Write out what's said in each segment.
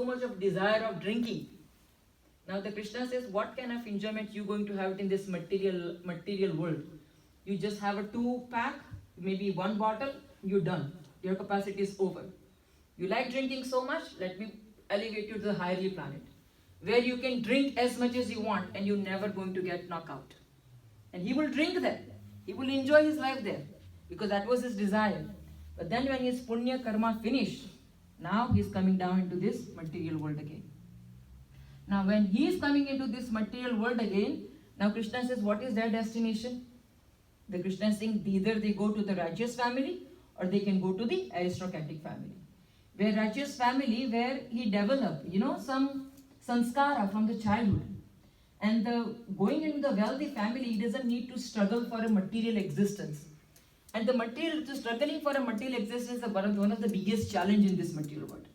so much of desire of drinking. Now the Krishna says, what kind of enjoyment you going to have in this material world? You just have a 2-pack, maybe 1 bottle, you're done. Your capacity is over. You like drinking so much, let me elevate you to the higher planet, where you can drink as much as you want and you're never going to get knocked out. And he will drink there. He will enjoy his life there because that was his desire. But then when his punya karma finished, now he's coming down into this material world again. Now when he is coming into this material world again, now Krishna says, what is their destination? The Krishna is saying either they go to the righteous family or they can go to the aristocratic family. Where righteous family, where he developed, some sanskara from the childhood. And going into the wealthy family, he doesn't need to struggle for a material existence. And struggling for a material existence is one of the biggest challenge in this material world.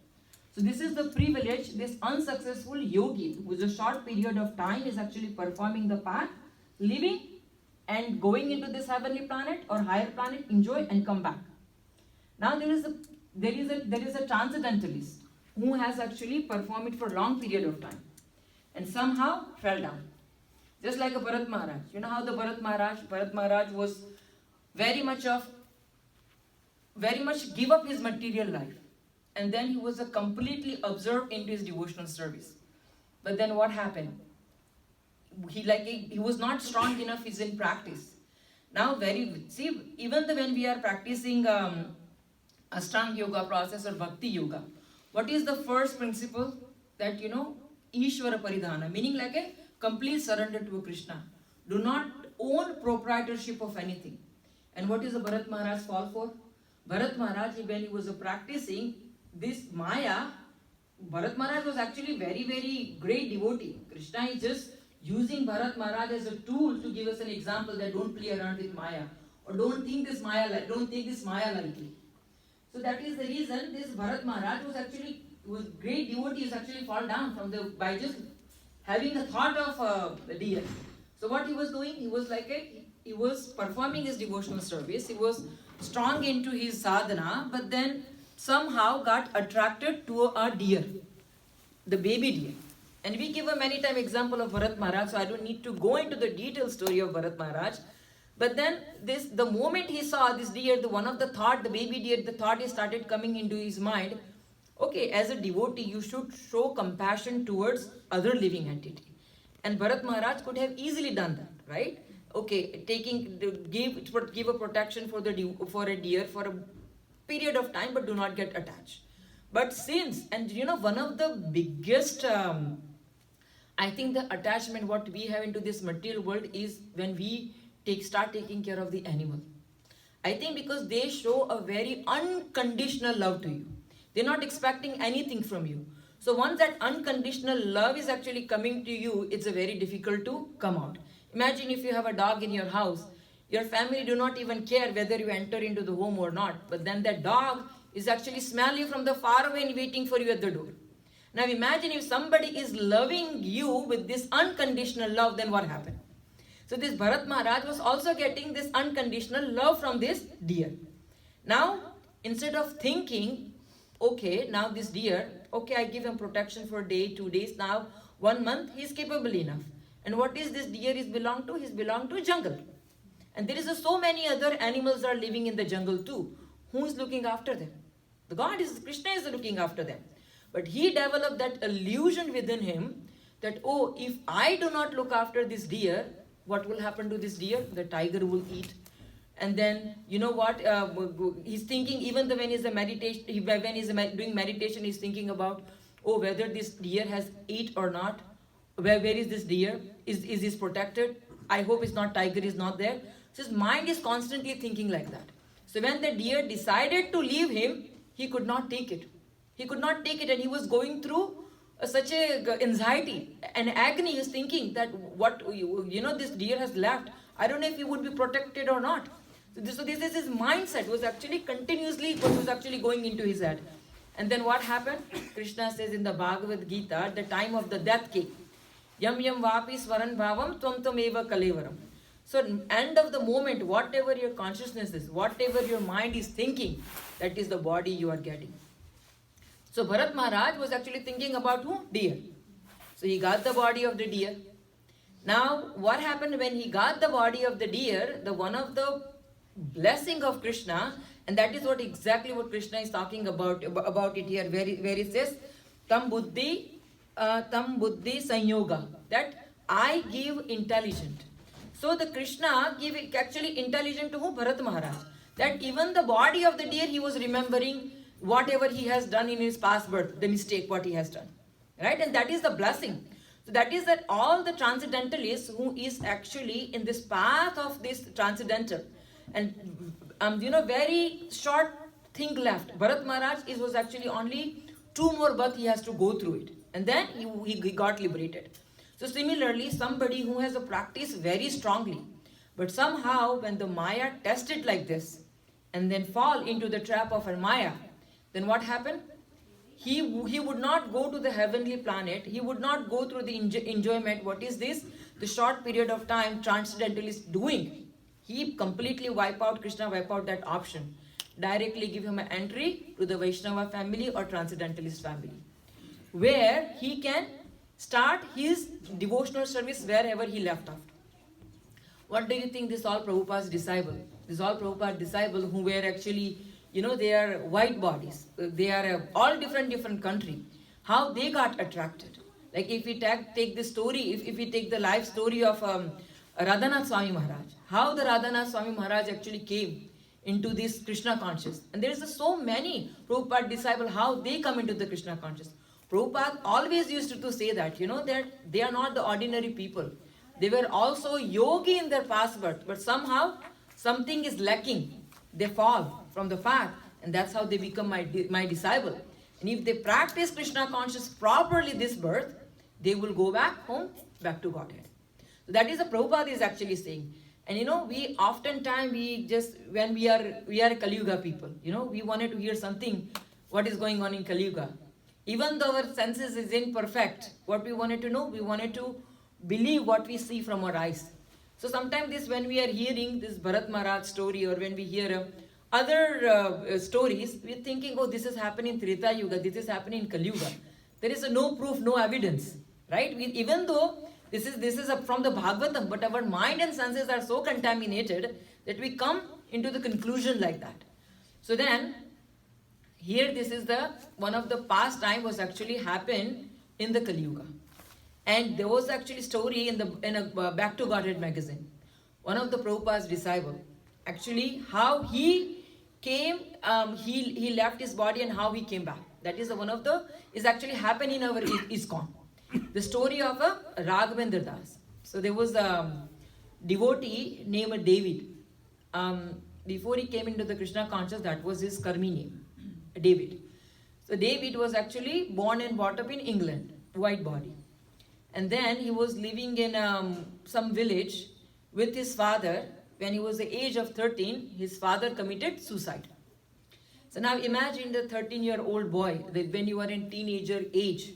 So this is the privilege, this unsuccessful yogi, who is a short period of time is actually performing the path, living and going into this heavenly planet or higher planet, enjoy and come back. Now there is a transcendentalist who has actually performed it for a long period of time and somehow fell down. Just like a Bharat Maharaj. You know how the Bharat Maharaj was very much give up his material life. And then he was completely absorbed into his devotional service. But then what happened? He was not strong enough, he's in practice. Now even when we are practicing Ashtanga Yoga process or Bhakti Yoga, what is the first principle? That Ishvara Paridhana, meaning like a complete surrender to a Krishna. Do not own proprietorship of anything. And what is the Bharat Maharaj fall for? Bharat Maharaj, when he was practicing this Maya, Bharat Maharaj was actually very, very great devotee. Krishna is just using Bharat Maharaj as a tool to give us an example that don't play around with Maya. Or don't take this Maya lightly. So that is the reason this Bharat Maharaj was great devotee, is actually fall down by just having a thought of the deer. So what he was doing, he was performing his devotional service, he was strong into his sadhana, but then somehow got attracted to a deer, the baby deer. And we give a many time example of Bharat Maharaj, so I don't need to go into the detailed story of Bharat Maharaj. But then the moment he saw this deer, the baby deer, the thought started coming into his mind. Okay, as a devotee, you should show compassion towards other living entity. And Bharat Maharaj could have easily done that, right? Okay, give a protection for a deer for a period of time, but do not get attached. But one of the biggest, I think the attachment what we have into this material world is when we start taking care of the animal. I think because they show a very unconditional love to you. They're not expecting anything from you. So once that unconditional love is actually coming to you, it's very difficult to come out. Imagine if you have a dog in your house, your family do not even care whether you enter into the home or not. But then that dog is actually smelling you from the far away and waiting for you at the door. Now imagine if somebody is loving you with this unconditional love, then what happened? So this Bharat Maharaj was also getting this unconditional love from this deer. Now, instead of thinking, okay, now this deer, okay, I give him protection for a day, 2 days, now 1 month, he is capable enough. And what is this deer is belong to? He is belong to jungle. And there is so many other animals are living in the jungle too. Who is looking after them? The God is, Krishna is looking after them. But he developed that illusion within him that, oh, if I do not look after this deer, what will happen to this deer? The tiger will eat. And then, you know what, he's thinking, even when he's doing meditation, he's thinking about, oh, whether this deer has eat or not. Where is this deer? Is this protected? I hope it's not, tiger is not there. So his mind is constantly thinking like that. So when the deer decided to leave him, he could not take it. He could not take it, and he was going through such a anxiety and agony. He was thinking that this deer has left. I don't know if he would be protected or not. So this is his mindset, was actually continuously what was actually going into his head. And then what happened? Krishna says in the Bhagavad Gita, at the time of the death came, Yam yam vapi swaran bhavam tvam tvam eva kalevaram. So end of the moment, whatever your consciousness is, whatever your mind is thinking, that is the body you are getting. So Bharat Maharaj was actually thinking about who? Deer. So he got the body of the deer. Now what happened when he got the body of the deer? The one of the blessing of Krishna, and that is what exactly what Krishna is talking about it here, where it says tam buddhi sanyoga, that I give intelligent. So the Krishna give actually intelligent to who? Bharat Maharaj. That even the body of the deer he was remembering whatever he has done in his past birth, the mistake what he has done. Right? And that is the blessing. So that is that all the transcendentalists who is actually in this path of this transcendental, and very short thing left. Bharat Maharaj was actually only 2 more births he has to go through it. And then he got liberated. So similarly, somebody who has a practice very strongly, but somehow when the Maya tests it like this, and then fall into the trap of her Maya, then what happened? He would not go to the heavenly planet. He would not go through the enjoyment. What is this? The short period of time transcendentalist doing. He completely Krishna wipe out that option. Directly give him an entry to the Vaishnava family or transcendentalist family, where he can start his devotional service wherever he left off. What do you think this all Prabhupada's disciple? This all Prabhupada's disciple who were actually, they are white bodies. They are all different country. How they got attracted. Like if we take the story, if we take the life story of Radhanath Swami Maharaj. How the Radhanath Swami Maharaj actually came into this Krishna conscious. And there is so many Prabhupada disciples, how they come into the Krishna conscious. Prabhupada always used to say that, that they are not the ordinary people. They were also yogi in their past birth, but somehow something is lacking. They fall from the path, and that's how they become my disciple. And if they practice Krishna conscious properly this birth, they will go back home, back to Godhead. So that is what Prabhupada is actually saying. And we oftentimes when we are Kali Yuga people, we wanted to hear something, what is going on in Kali Yuga. Even though our senses is imperfect, what we wanted to know, we wanted to believe what we see from our eyes. So sometimes when we are hearing this Bharat Maharaj story, or when we hear other stories, we're thinking, oh, this is happening in Treta Yuga, this is happening in Kali Yuga. There is no proof, no evidence, right? Even though this is from the Bhagavatam, but our mind and senses are so contaminated that we come into the conclusion like that. So then, here this is one of the past time was actually happened in the Kali Yuga. And there was actually story in a Back to Godhead magazine. One of the Prabhupada's disciple, actually how he came, he left his body and how he came back. That is is actually happened in our ISKCON. The story of a Raghavendra Das. So there was a devotee named David. Before he came into the Krishna conscious, that was his karmi name, David. So David was actually born and brought up in England, white body. And then he was living in some village with his father. When he was the age of 13, his father committed suicide. So now imagine the 13-year-old boy, that when you are in teenager age,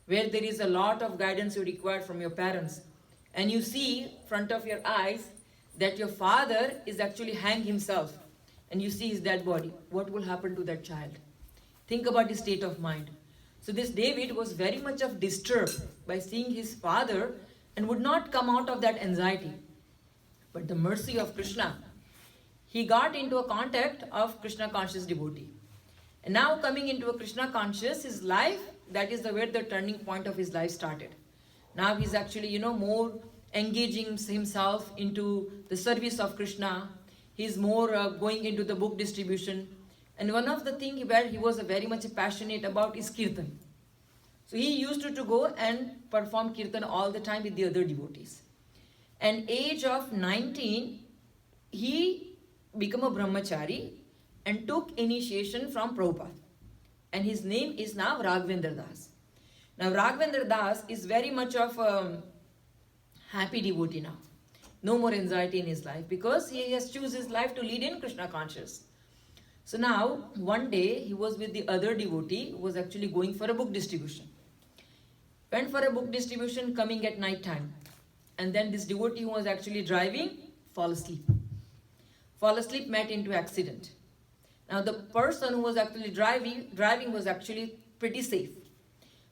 where there is a lot of guidance you require from your parents, and you see in front of your eyes that your father is actually hanged himself, and you see his dead body, what will happen to that child? Think about his state of mind. So this David was very much disturbed by seeing his father and would not come out of that anxiety. But the mercy of Krishna, he got into a contact of Krishna conscious devotee. And now coming into a Krishna conscious, his life, that is where the turning point of his life started. Now he's actually, more engaging himself into the service of Krishna. He's more going into the book distribution. And one of the things where he was very much passionate about is kirtan. So he used to go and perform kirtan all the time with the other devotees. And age of 19, he became a brahmachari and took initiation from Prabhupada. And his name is now Raghavendra Das. Now Raghavendra Das is very much of a happy devotee now. No more anxiety in his life because he has chosen his life to lead in Krishna conscious. So now, one day, he was with the other devotee who was actually going for a book distribution. Went for a book distribution coming at night time. And then this devotee who was actually driving, fall asleep. Fall asleep, met into accident. Now the person who was actually driving was actually pretty safe.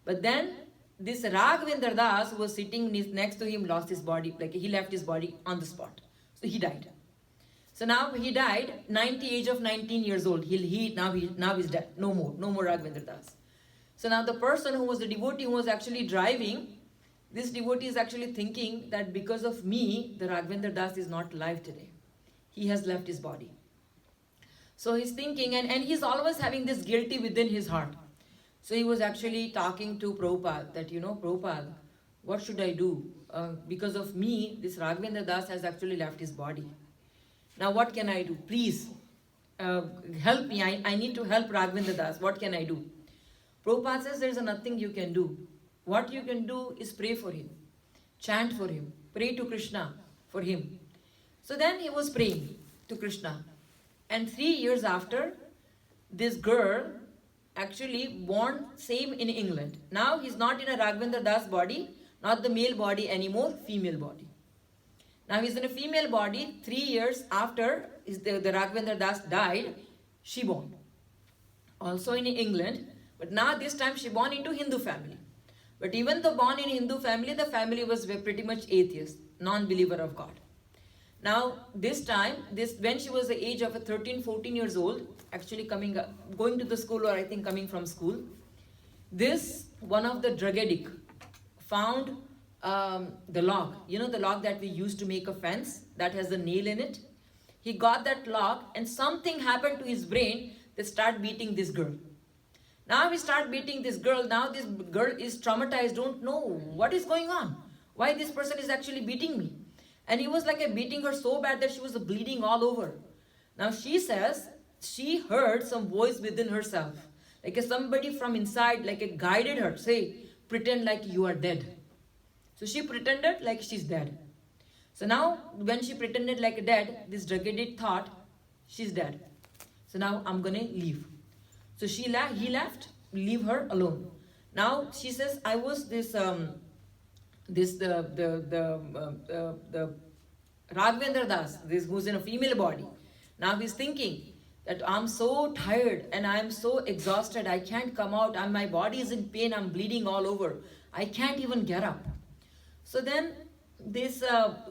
But then this Raghavendra Das, who was sitting next to him, lost his body, like he left his body on the spot. So he died. So now he died, age of 19 years old. Now he's dead. No more Raghavendra Das. So now the person who was the devotee who was actually driving, this devotee is actually thinking that because of me, the Raghavendra Das is not alive today. He has left his body. So he's thinking, and he's always having this guilty within his heart. So he was actually talking to Prabhupada that, Prabhupada, what should I do? Because of me, this Raghavendra Das has actually left his body. Now what can I do? Please help me. I need to help Raghavendra Das. What can I do? Prabhupada says there is nothing you can do. What you can do is pray for him, chant for him, pray to Krishna for him. So then he was praying to Krishna. And 3 years after, this girl actually born same in England. Now he's not in a Raghavendra Das body, not the male body anymore, female body. Now he's in a female body. 3 years after the Raghavendra Das died, she born. Also in England, but now this time she born into Hindu family. But even though born in Hindu family, the family was pretty much atheist, non-believer of God. Now this time, when she was the age of 13, 14 years old, actually going to the school, or I think coming from school, this one of the drug addict found the log. The log that we use to make a fence that has a nail in it. He got that log and something happened to his brain that start beating this girl. Now we start beating this girl. Now this girl is traumatized, don't know what is going on. Why this person is actually beating me? And he was beating her so bad that she was bleeding all over. Now she says she heard some voice within herself. Somebody from inside guided her. Say, pretend like you are dead. So she pretended like she's dead. So now when she pretended like dead, this drug addict thought she's dead. So now I'm gonna leave. So he left, leave her alone. Now she says, I was the Raghavendra Das, this who's in a female body. Now he's thinking that I'm so tired and I'm so exhausted. I can't come out. My body is in pain. I'm bleeding all over. I can't even get up. So then this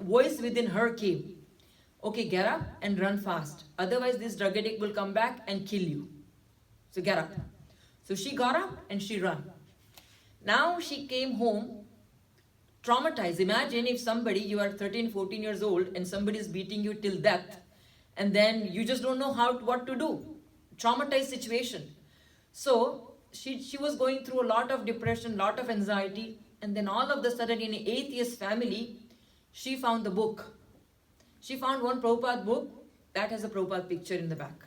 voice within her came. Okay, get up and run fast. Otherwise this drug addict will come back and kill you. So get up. So she got up and she ran. Now she came home traumatized. Imagine if you are 13, 14 years old and somebody is beating you till death and then you just don't know what to do. Traumatized situation. So she was going through a lot of depression, lot of anxiety, and then all of a sudden in an atheist family, she found the book. She found one Prabhupada book that has a Prabhupada picture in the back.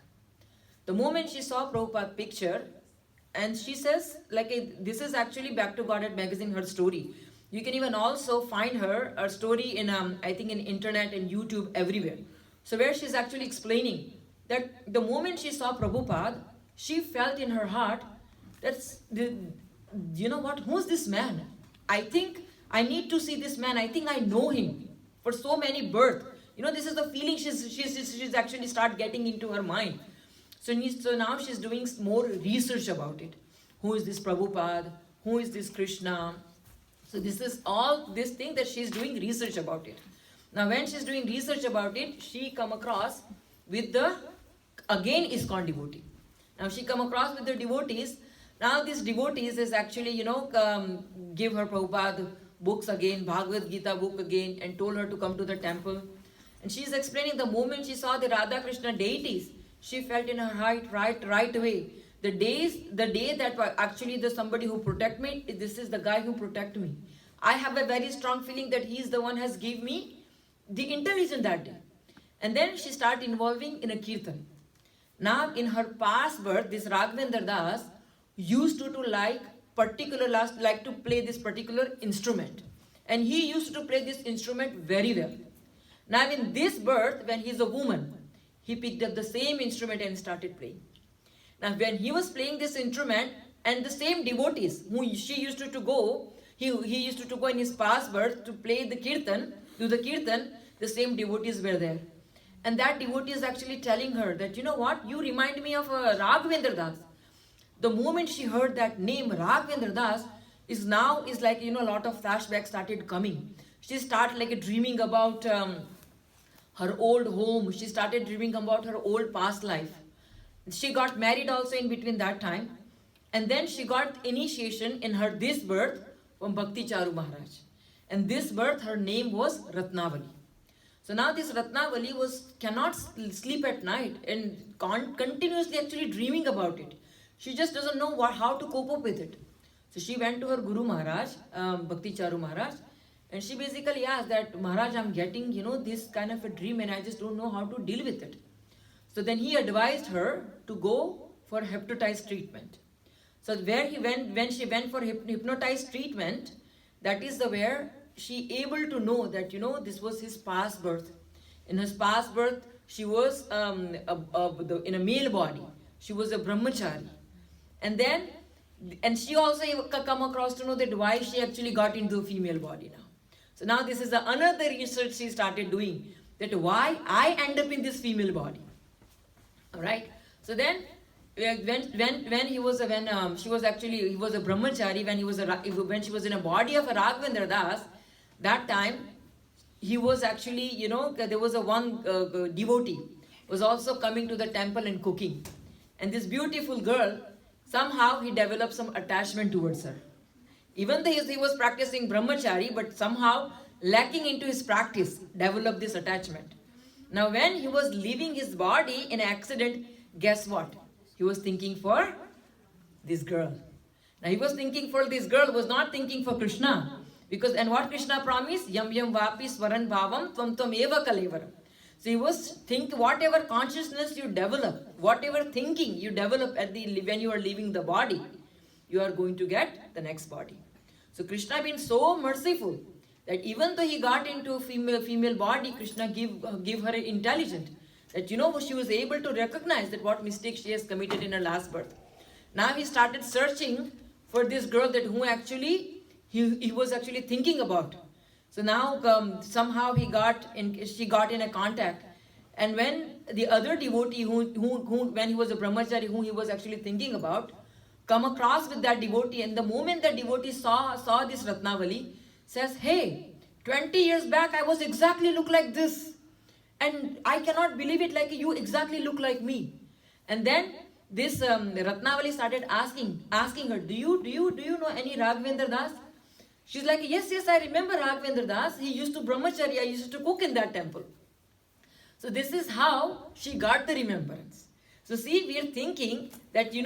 The moment she saw Prabhupada picture, and she says, this is actually Back to Godhead magazine, her story. You can even also find her story in, I think in internet and YouTube, everywhere. So where she's actually explaining that the moment she saw Prabhupada, she felt in her heart, who's this man? I think I need to see this man. I think I know him for so many births. This is the feeling she's actually start getting into her mind. So now she's doing more research about it. Who is this Prabhupada? Who is this Krishna? So this is all this thing that she's doing research about it. Now when she's doing research about it, she come across with again ISKCON devotee. Now she come across with the devotees. Now these devotees is actually, give her Prabhupada books again, Bhagavad Gita book again, and told her to come to the temple. And she's explaining the moment she saw the Radha Krishna deities, she felt in her heart right away. The day that actually there's somebody who protect me, this is the guy who protect me. I have a very strong feeling that he's the one has give me the intelligence that day. And then she started involving in a kirtan. Now in her past birth, this Raghavendra Das used to like to play this particular instrument. And he used to play this instrument very well. Now in this birth, when he's a woman, he picked up the same instrument and started playing. Now when he was playing this instrument, and the same devotees who she used to go, he used to go in his past birth to play the kirtan, the same devotees were there. And that devotee is actually telling her that, you know what, you remind me of Raghavendra Das. The moment she heard that name, Raghavendra Das, is like, a lot of flashbacks started coming. She started like dreaming about her old home. She started dreaming about her old past life. She got married also in between that time. And then she got initiation in her this birth from Bhakti Charu Maharaj. And this birth, her name was Ratnavali. So now this Ratnavali cannot sleep at night and continuously actually dreaming about it. She just doesn't know how to cope up with it. So she went to her Guru Maharaj, Bhakti Charu Maharaj, and she basically asked that, Maharaj, I'm getting, this kind of a dream and I just don't know how to deal with it. So then he advised her to go for hypnotized treatment. So when she went for hypnotized treatment, that is where she able to know that, this was his past birth. In his past birth, she was in a male body. She was a brahmachari. And she also come across to know that why she actually got into a female body now. So now this is another research she started doing, that why I end up in this female body. All right. So then, when he was a brahmachari, when she was in a body of a Raghavendra Das, that time he was actually, there was one devotee was also coming to the temple and cooking, and this beautiful girl, somehow he developed some attachment towards her. Even though he was practicing brahmachari, but somehow lacking into his practice, developed this attachment. Now when he was leaving his body in an accident, guess what? He was thinking for this girl. Now he was thinking for this girl, was not thinking for Krishna. And what Krishna promised? Yam yam vapi swaran bhavam tvam tvam eva kalevaram. So he was whatever consciousness you develop, whatever thinking you develop when you are leaving the body, you are going to get the next body. So Krishna been so merciful that even though he got into a female body, Krishna give her intelligence. That she was able to recognize that what mistake she has committed in her last birth. Now he started searching for this girl that who actually he was actually thinking about. So now somehow she got in a contact, and when the other devotee who when he was a brahmachari who he was actually thinking about, come across with that devotee, and the moment the devotee saw this Ratnavali, says, hey, 20 years back I was exactly look like this, and I cannot believe it, like you exactly look like me. And then this Ratnavali started asking her, do you know any Raghavendra Das? She's like, yes, I remember Raghavendra Das. He used to brahmachari. I used to cook in that temple. So this is how she got the remembrance. So see, we are thinking that, a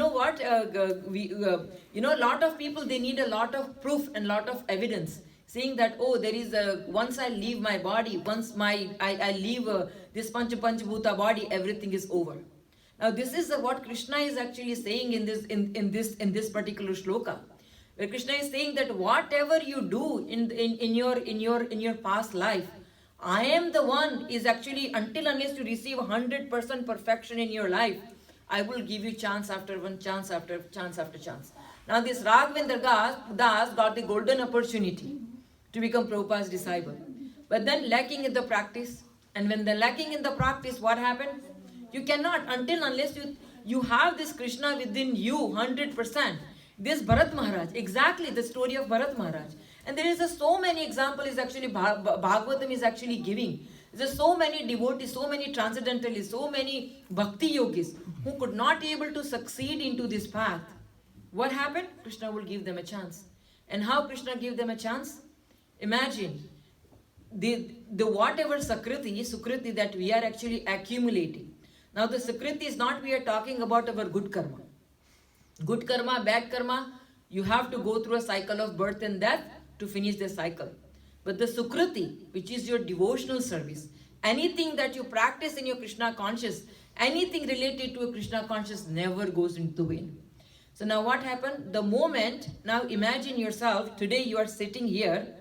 lot of people, they need a lot of proof and lot of evidence, saying that, there is once I leave my body, once I leave this Panchabhuta body, everything is over. Now this is what Krishna is actually saying in this particular shloka, where Krishna is saying that whatever you do in your past life, I am the one is actually, unless you receive 100% perfection in your life, I will give you chance after one, chance after chance after chance. Now this Raghavendra Das got the golden opportunity to become Prabhupada's disciple, but then lacking in the practice. And when they're lacking in the practice, what happened? You cannot, unless you have this Krishna within you 100%. This Bharat Maharaj, exactly the story of Bharat Maharaj. And there is so many examples is actually Bhagavatam is actually giving. There's so many devotees, so many transcendentalists, so many bhakti yogis who could not be able to succeed into this path. What happened? Krishna will give them a chance. And how Krishna give them a chance? Imagine the whatever sukriti that we are actually accumulating. Now the sukriti is not we are talking about our good karma. Good karma, bad karma, you have to go through a cycle of birth and death to finish the cycle. But the sukriti, which is your devotional service, anything that you practice in your Krishna conscious, anything related to a Krishna conscious never goes into vain. So now what happened? The moment, now imagine yourself, today you are sitting here,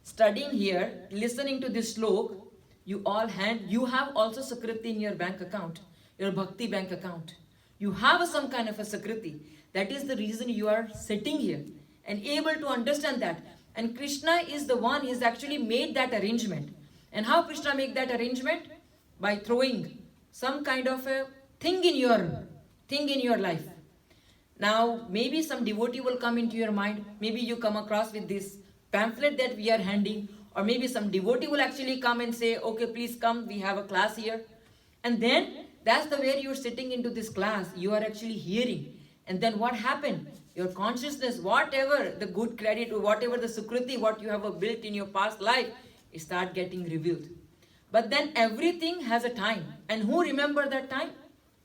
studying here, listening to this slok, you have also sukriti in your bank account, your bhakti bank account. You have some kind of a sakriti. That is the reason you are sitting here and able to understand that. And Krishna is the one who has actually made that arrangement. And how Krishna make that arrangement? By throwing some kind of a thing in your life. Now, maybe some devotee will come into your mind. Maybe you come across with this pamphlet that we are handing, or maybe some devotee will actually come and say, okay, please come, we have a class here. And then that's the way you're sitting into this class. You are actually hearing. And then what happened? Your consciousness, whatever the good credit or whatever the sukriti, what you have built in your past life, it start getting revealed. But then everything has a time. And who remember that time?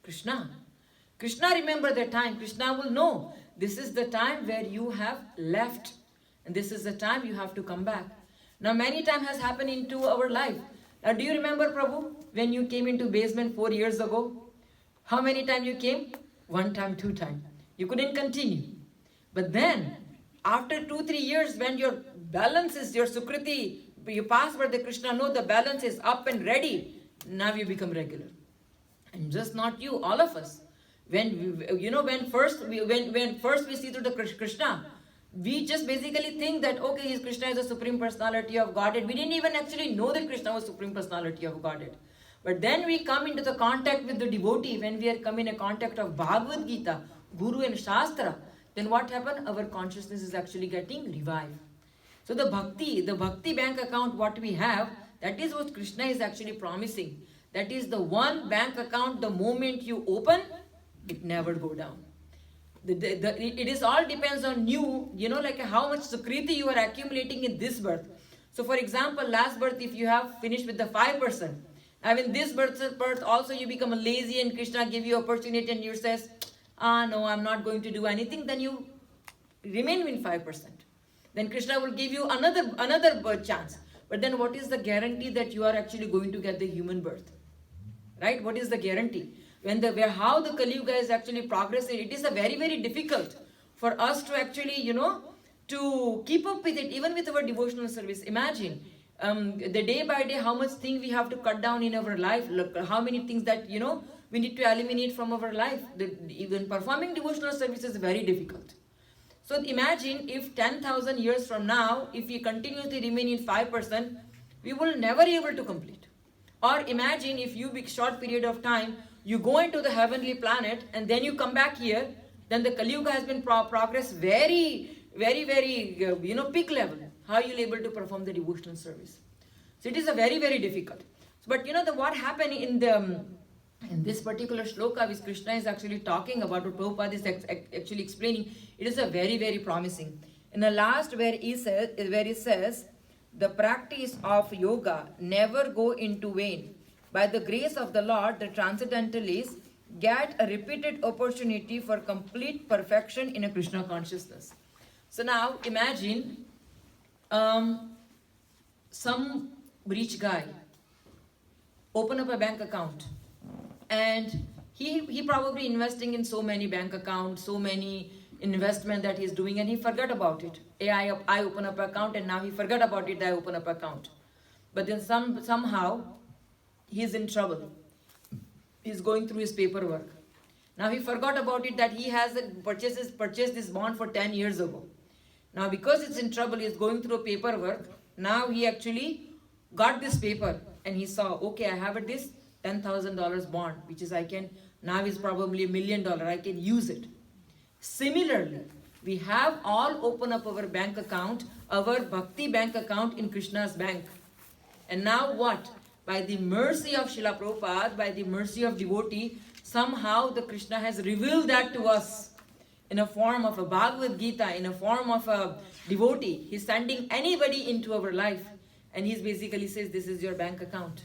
Krishna. Krishna remember that time. Krishna will know this is the time where you have left. And this is the time you have to come back. Now many times has happened into our life. Now do you remember, Prabhu, when you came into basement 4 years ago? How many times you came? 1 time, 2 times. You couldn't continue. But then, after 2-3 years, when your balance is, your sukriti, you pass where the Krishna know the balance is up and ready, now you become regular. And just not you, all of us. When first we see through the Krishna, we just basically think that, okay, Krishna is the Supreme Personality of Godhead. We didn't even actually know that Krishna was Supreme Personality of Godhead. But then we come into the contact with the devotee, when we are coming in a contact of Bhagavad Gita, Guru and Shastra, then what happened? Our consciousness is actually getting revived. So the bhakti bank account what we have, that is what Krishna is actually promising. That is the one bank account, the moment you open, it never go down. It is all depends on you, like how much sukriti you are accumulating in this birth. So for example, last birth, if you have finished with the 5%, now in this birth also you become lazy and Krishna give you opportunity and you says, no, I'm not going to do anything, then you remain in 5%. Then Krishna will give you another birth chance. But then what is the guarantee that you are actually going to get the human birth? Right? What is the guarantee? How the Kali Yuga is actually progressing, it is a very, very difficult for us to actually, to keep up with it, even with our devotional service. Imagine, the day by day, how much thing we have to cut down in our life, look, how many things that, we need to eliminate from our life. Even performing devotional service is very difficult. So imagine if 10,000 years from now, if we continuously remain in 5%, we will never be able to complete. Or imagine if you, big short period of time, you go into the heavenly planet and then you come back here, then the Kali Yuga has been progressed very, very, very, peak level. How you will able to perform the devotional service? So it is a very, very difficult. But what happened in this particular shloka which Krishna is actually talking about, what Prabhupada is actually explaining, it is a very, very promising. In the last where he says, the practice of yoga never go into vain. By the grace of the Lord, the transcendentalists get a repeated opportunity for complete perfection in a Krishna consciousness. So now imagine some rich guy open up a bank account, and he probably investing in so many bank accounts, so many investment that he's doing, and he forgot about it. I open up an account, and now he forgot about it, I open up an account. But then somehow he's in trouble. He's going through his paperwork. Now he forgot about it that he has purchased this bond for 10 years ago. Now because it's in trouble, he's going through paperwork. Now he actually got this paper and he saw, okay, I have this $10,000 bond, which is now is probably $1 million, I can use it. Similarly, we have all open up our bank account, our bhakti bank account in Krishna's bank. And now what? By the mercy of Srila Prabhupada, by the mercy of devotee, somehow the Krishna has revealed that to us in a form of a Bhagavad Gita, in a form of a devotee. He's sending anybody into our life, and he basically says, this is your bank account.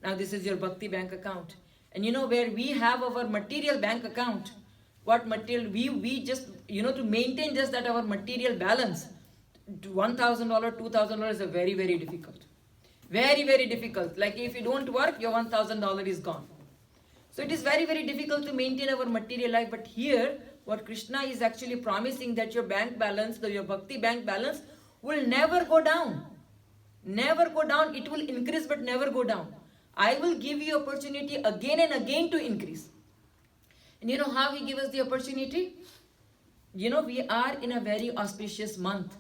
Now this is your bhakti bank account. And where we have our material bank account, what material, we just, to maintain just that our material balance, $1,000, $2,000 is a very, very difficult. Very, very difficult. Like if you don't work, your $1,000 is gone. So it is very, very difficult to maintain our material life. But here, what Krishna is actually promising, that your bank balance, your bhakti bank balance will never go down. Never go down. It will increase but never go down. I will give you opportunity again and again to increase. And you know how he gives us the opportunity? We are in a very auspicious month.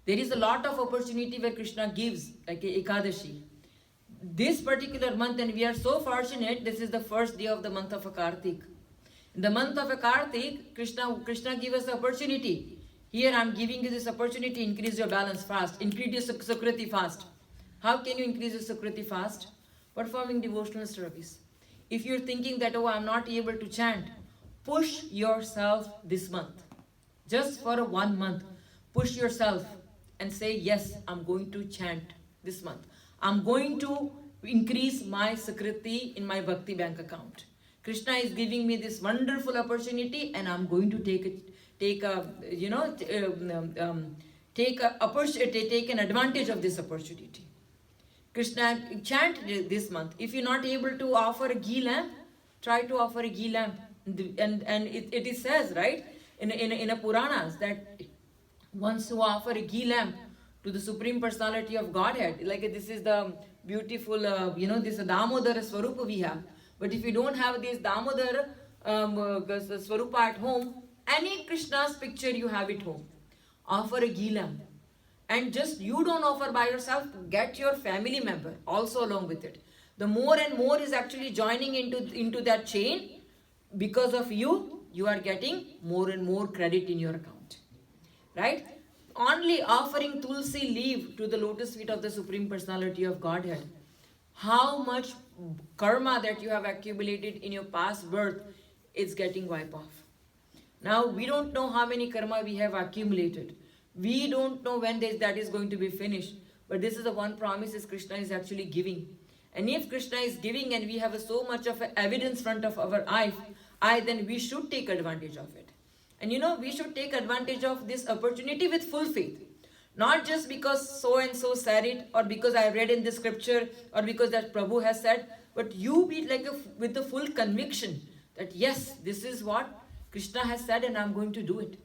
There is a lot of opportunity where Krishna gives, like Ekadashi. This particular month, and we are so fortunate, this is the first day of the month of Kartik. In the month of Kartik, Krishna give us the opportunity. Here I am giving you this opportunity, increase your balance fast, increase your Sukriti fast. How can you increase your Sukriti fast? Performing devotional service. If you're thinking that, oh, I'm not able to chant, push yourself this month. Just for 1 month, push yourself and say, yes, I'm going to chant this month. I'm going to increase my Sukriti in my Bhakti bank account. Krishna is giving me this wonderful opportunity, and I'm going to take an advantage of this opportunity. Krishna, chant this month. If you're not able to offer a ghee lamp, try to offer a ghee lamp. And it says, right, in a Puranas, that once you offer a ghee lamp to the Supreme Personality of Godhead, like this is the beautiful, this Damodara Swarupa we have. But if you don't have this Damodara Swarupa at home, any Krishna's picture you have at home, offer a ghee lamp. And just you don't offer by yourself, get your family member also along with it. The more and more is actually joining into that chain. Because of you, you are getting more and more credit in your account. Right? Only offering tulsi leaf to the lotus feet of the Supreme Personality of Godhead. How much karma that you have accumulated in your past birth is getting wiped off. Now, we don't know how many karma we have accumulated. We don't know when that is going to be finished. But this is the one promise Krishna is actually giving. And if Krishna is giving and we have so much of evidence front of our eye, then we should take advantage of it. And we should take advantage of this opportunity with full faith. Not just because so and so said it, or because I read in the scripture, or because that Prabhu has said, but you be with the full conviction that yes, this is what Krishna has said and I'm going to do it.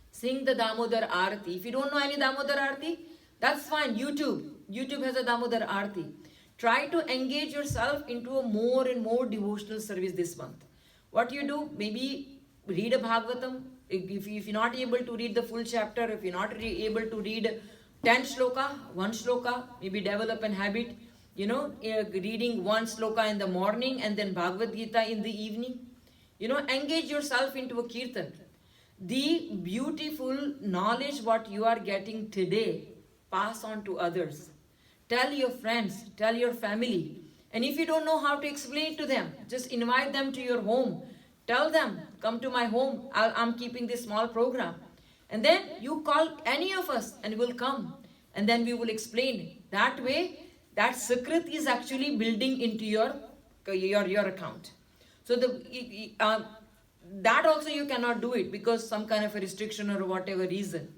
Sing the Damodar Arati. If you don't know any Damodar Arati, that's fine. YouTube has a Damodar Arati. Try to engage yourself into a more and more devotional service this month. What you do, maybe read a Bhagavatam. If you're not able to read the full chapter, if you're not able to read 10 shloka, 1 shloka, maybe develop an habit, reading 1 shloka in the morning and then Bhagavad Gita in the evening. Engage yourself into a kirtan. The beautiful knowledge what you are getting today, pass on to others. Tell your friends, tell your family. And if you don't know how to explain to them, just invite them to your home. Tell them, come to my home. I'm keeping this small program. And then you call any of us and we'll come. And then we will explain. That way, that Sukrit is actually building into your account. So that also you cannot do it because some kind of a restriction or whatever reason.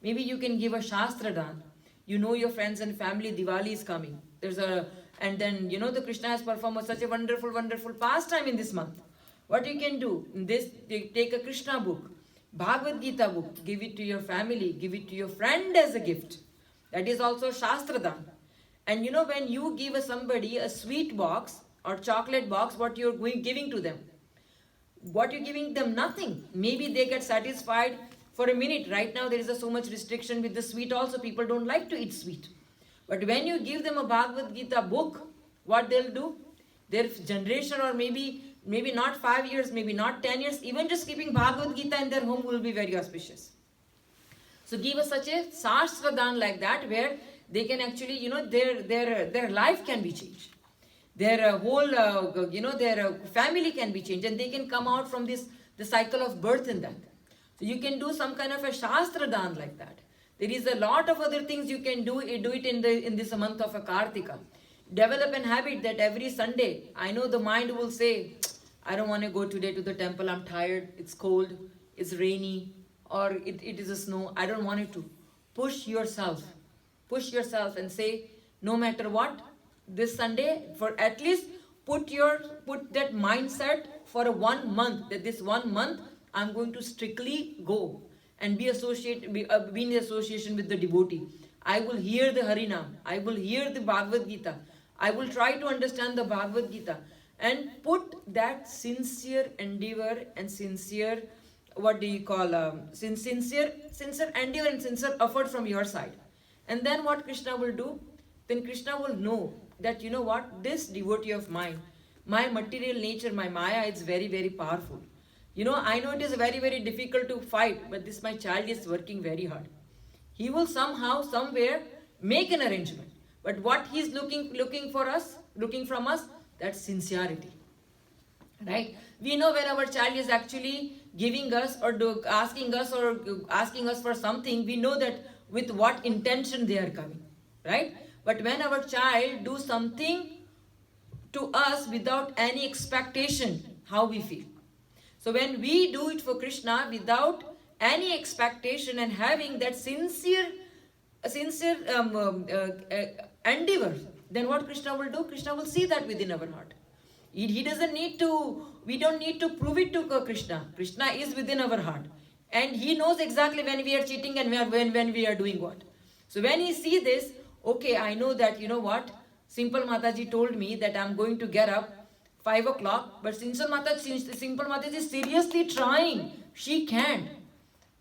Maybe you can give a Shastra Dan. Your friends and family, Diwali is coming. And then the Krishna has performed such a wonderful, wonderful pastime in this month. What you can do, take a Krishna book, Bhagavad Gita book, give it to your family, give it to your friend as a gift. That is also Shastra Dan. And when you give somebody a sweet box or chocolate box, what you're giving to them? What you're giving them? Nothing. Maybe they get satisfied for a minute. Right now there is so much restriction with the sweet also. People don't like to eat sweet. But when you give them a Bhagavad Gita book, what they'll do? Their generation, or maybe not 5 years, maybe not 10 years, even just keeping Bhagavad Gita in their home will be very auspicious. So give us such a Shastra Dan like that, where they can actually, their life can be changed. Their whole, their family can be changed, and they can come out from the cycle of birth in that. So you can do some kind of a Shastra Dan like that. There is a lot of other things you can do it in this month of a Kartika. Develop an habit that every Sunday, I know the mind will say, I don't want to go today to the temple, I'm tired, it's cold, it's rainy, or it is a snow, I don't want it to. Push yourself and say, no matter what, this Sunday, for at least put that mindset for 1 month, that this 1 month, I'm going to strictly go and be in association with the devotee. I will hear the Harinam. I will hear the Bhagavad Gita. I will try to understand the Bhagavad Gita. And put that sincere endeavor and sincere endeavor and sincere effort from your side. And then what Krishna will do? Then Krishna will know that, this devotee of mine, my material nature, my Maya is very, very powerful. I know it is very, very difficult to fight, but this my child is working very hard. He will somehow, somewhere make an arrangement. But what he's looking for us, looking from us, that's sincerity. Right? We know when our child is actually giving us or asking us for something, we know that with what intention they are coming. Right? But when our child do something to us without any expectation, how we feel. So when we do it for Krishna without any expectation and having that sincere endeavor, then what Krishna will do? Krishna will see that within our heart. He doesn't need to, we don't need to prove it to Krishna. Krishna is within our heart. And he knows exactly when we are cheating and when we are doing what. So when he see this, okay, I know that, Simple Mataji told me that I'm going to get up 5 o'clock, but Simple Mataji is seriously trying. She can't.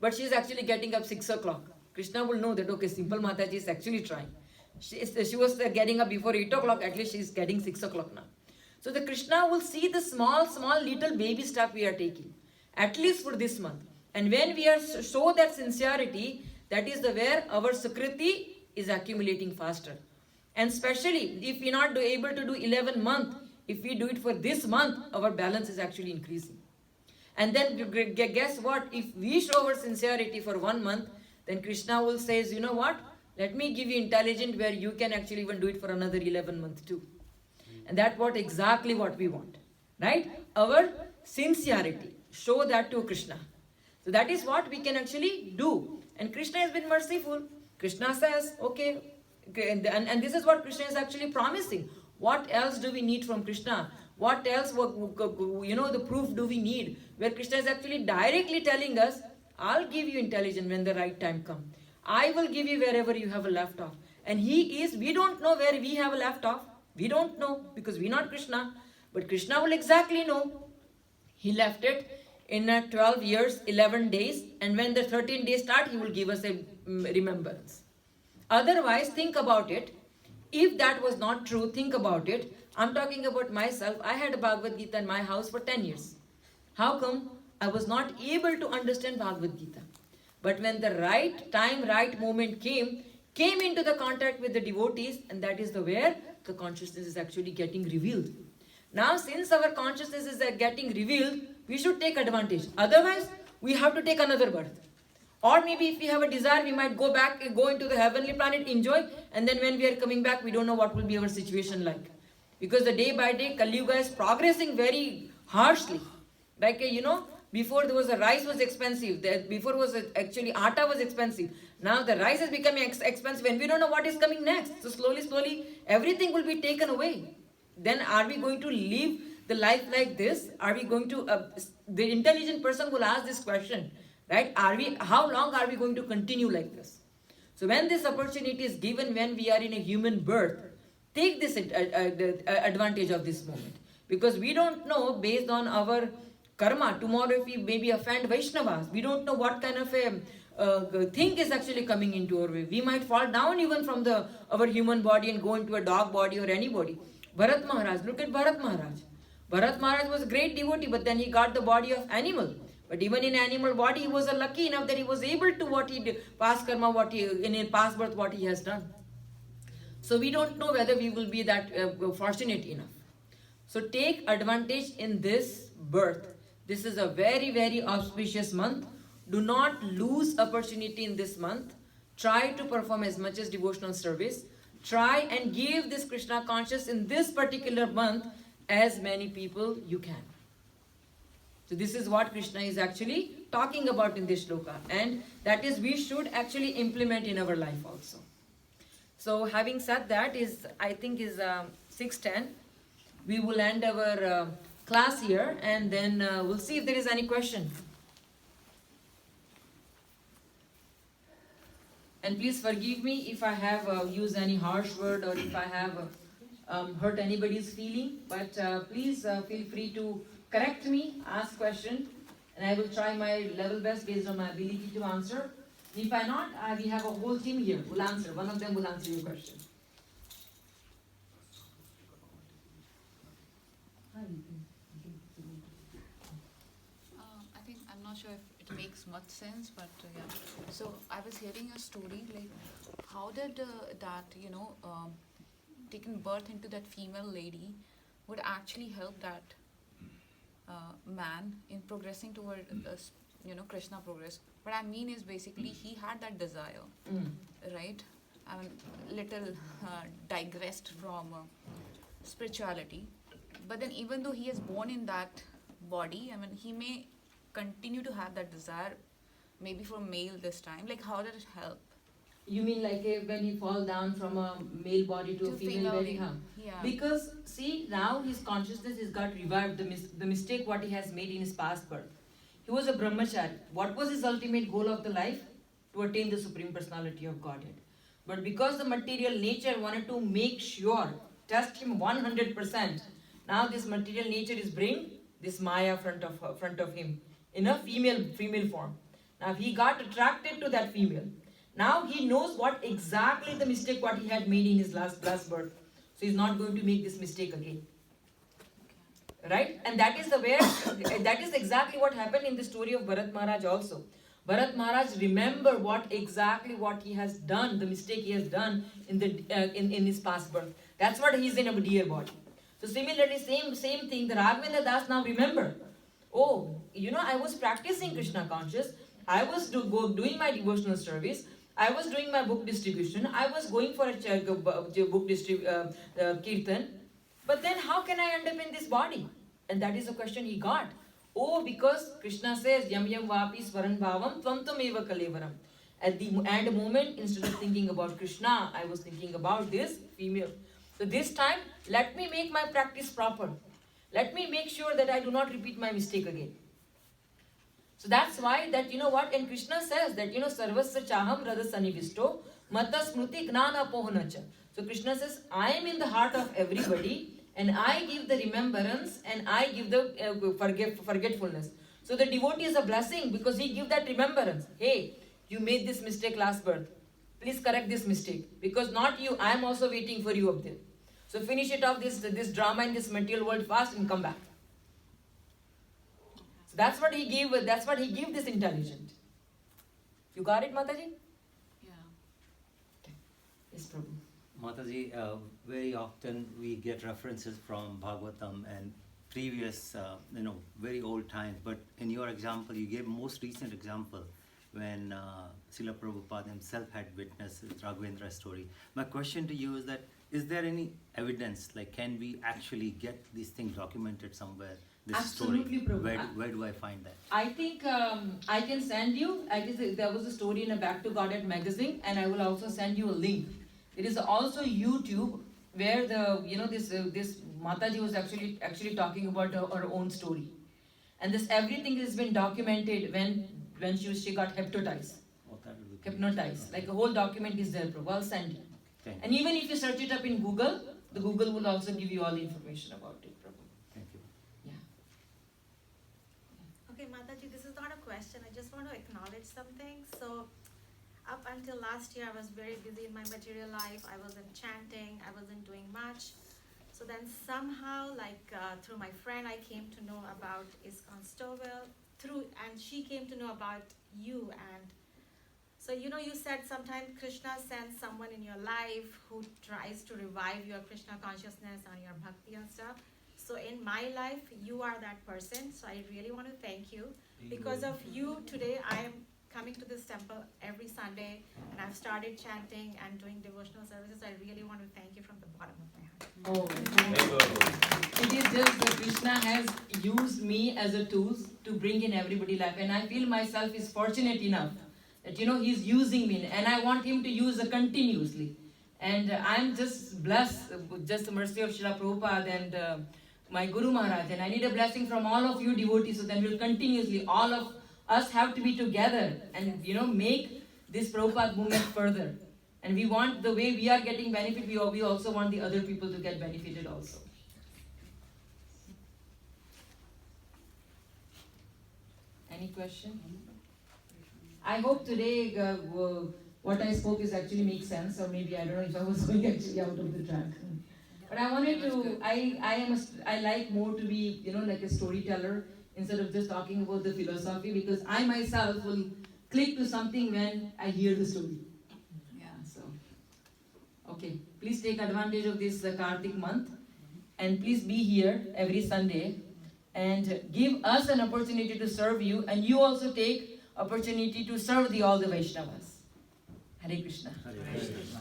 But she's actually getting up 6 o'clock. Krishna will know that, okay, Simple Mataji is actually trying. She was getting up before 8 o'clock, at least she's getting 6 o'clock now. So the Krishna will see the small little baby step we are taking, at least for this month. And when we are show that sincerity, that is where our Sukriti is accumulating faster. And especially if we are not able to do 11 months, if we do it for this month, our balance is actually increasing. And then guess what? If we show our sincerity for 1 month, then Krishna will say, you know what? Let me give you intelligence where you can actually even do it for another 11 months too. And that's exactly what we want. Right? Our sincerity. Show that to Krishna. So that is what we can actually do. And Krishna has been merciful. Krishna says, okay, and this is what Krishna is actually promising. What else do we need from Krishna? What else, the proof do we need? Where Krishna is actually directly telling us, I'll give you intelligence when the right time comes. I will give you wherever you have left off. And we don't know where we have left off. We don't know because we're not Krishna. But Krishna will exactly know. He left it in 12 years, 11 days. And when the 13 days start, he will give us a remembrance. Otherwise, think about it. If that was not true, think about it. I'm talking about myself. I had a Bhagavad Gita in my house for 10 years. How come I was not able to understand Bhagavad Gita? But when the right time, right moment came into the contact with the devotees, and that is where the consciousness is actually getting revealed. Now, since our consciousness is getting revealed, we should take advantage. Otherwise, we have to take another birth. Or maybe if we have a desire, we might go into the heavenly planet, enjoy, and then when we are coming back, we don't know what will be our situation like. Because the day by day, Kali Yuga is progressing very harshly. Like, before there was rice was expensive. Before was actually atta was expensive. Now the rice is becoming expensive and we don't know what is coming next. So slowly, everything will be taken away. Then are we going to live the life like this? Are we going to, the intelligent person will ask this question. Right? How long are we going to continue like this? So when this opportunity is given, when we are in a human birth, take this advantage of this moment. Because we don't know, based on our karma, tomorrow if we maybe offend Vaishnavas, we don't know what kind of a thing is actually coming into our way. We might fall down even from our human body and go into a dog body or anybody. Bharat Maharaj, look at Bharat Maharaj. Bharat Maharaj was a great devotee, but then he got the body of animal. But even in animal body, he was lucky enough that he was able to what he did, past karma, in a past birth, what he has done. So we don't know whether we will be that fortunate enough. So take advantage in this birth. This is a very, very auspicious month. Do not lose opportunity in this month. Try to perform as much as devotional service. Try and give this Krishna conscious in this particular month as many people you can. So this is what Krishna is actually talking about in this shloka. And that is we should actually implement in our life also. So having said that, I think is 6:10. We will end our class here and then we'll see if there is any question. And please forgive me if I have used any harsh word or if I have hurt anybody's feeling. But please feel free to correct me, ask question, and I will try my level best based on my ability to answer. If I not, we have a whole team here who will answer. One of them will answer your question. sure if it makes much sense, but yeah. So I was hearing a story like, how did that taking birth into that female lady would actually help that man in progressing toward Krishna progress. What I mean is basically he had that desire, right? I mean, little digressed from spirituality, but then even though he is born in that body, I mean, he may continue to have that desire, maybe for male this time. Like, how did it help? You mean like when he fall down from a male body to a female body? Huh? Yeah. Because see, now his consciousness has got revived, the mistake what he has made in his past birth. He was a brahmachari. What was his ultimate goal of the life? To attain the Supreme Personality of Godhead. But because the material nature wanted to make sure, test him 100%, now this material nature is bring this Maya front of him in a female form. Now he got attracted to that female. Now he knows what exactly the mistake what he had made in his last birth. So he's not going to make this mistake again. Right? And that is that is exactly what happened in the story of Bharat Maharaj also. Bharat Maharaj remember what he has done, the mistake he has done in his past birth. That's what he's in a dear body. So similarly, same thing, the Raghavendra Das now remember. Oh, I was practicing Krishna conscious. I was doing my devotional service. I was doing my book distribution. I was going for a book kirtan. But then how can I end up in this body? And that is the question he got. Oh, because Krishna says, Yam yam vapi swaran bhavam tvam tam eva kalevaram. At the end moment, instead of thinking about Krishna, I was thinking about this female. So this time, let me make my practice proper. Let me make sure that I do not repeat my mistake again. So that's why that, and Krishna says that, sarvasya chaham radasanivisto mata smruti gnana pohanacha. So Krishna says, I am in the heart of everybody and I give the remembrance and I give the forgetfulness. So the devotee is a blessing because he gives that remembrance. Hey, you made this mistake last birth. Please correct this mistake. Because not you, I am also waiting for you up there. So finish it off this drama in this material world fast and come back. So that's what he gave this intelligent. You got it, Mataji? Yeah. Okay. Yes, Prabhu. Mataji, very often we get references from Bhagavatam and previous, very old times. But in your example, you gave most recent example when Srila Prabhupada himself had witnessed Raghavendra's story. My question to you is that, is there any evidence, like can we actually get these things documented somewhere? This Absolutely, story. Prabhu. Where do I find that? I think I can send you, I guess there was a story in a Back to Godhead magazine, and I will also send you a link. It is also YouTube where this Mataji was actually talking about her own story, and this everything has been documented when she got hypnotized. Hypnotized, like a whole document is there, Prabhu. I'll send you. And even if you search it up in Google, the Google will also give you all the information about it, Prabhu. Thank you. Yeah. Okay, Mataji, this is not a question. I just want to acknowledge something. So, up until last year, I was very busy in my material life. I wasn't chanting. I wasn't doing much. So then somehow, through my friend, I came to know about ISKCON Stouffville. And she came to know about you. And so, you said sometimes Krishna sends someone in your life who tries to revive your Krishna consciousness and your bhakti and stuff. So in my life, you are that person. So I really want to thank you. Because of you, today I am coming to this temple every Sunday, and I've started chanting and doing devotional services. I really want to thank you from the bottom of my heart. Oh, it is just that Krishna has used me as a tool to bring in everybody's life, and I feel myself is fortunate enough that he's using me, and I want him to use it continuously. And I'm just blessed, just the mercy of Srila Prabhupada and my Guru Maharaj, and I need a blessing from all of you devotees, so then we'll continuously, all of us have to be together and make this Prabhupada movement further. And we want, the way we are getting benefit, we also want the other people to get benefited also. Any question? I hope today what I spoke is actually makes sense, or maybe I don't know if I was going actually out of the track. But I wanted to, I like more to be, like a storyteller instead of just talking about the philosophy, because I myself will click to something when I hear the story. Yeah, so, okay. Please take advantage of this Kartik month, and please be here every Sunday and give us an opportunity to serve you, and you also take opportunity to serve all the Vaishnavas. Hare Krishna. Hare Krishna.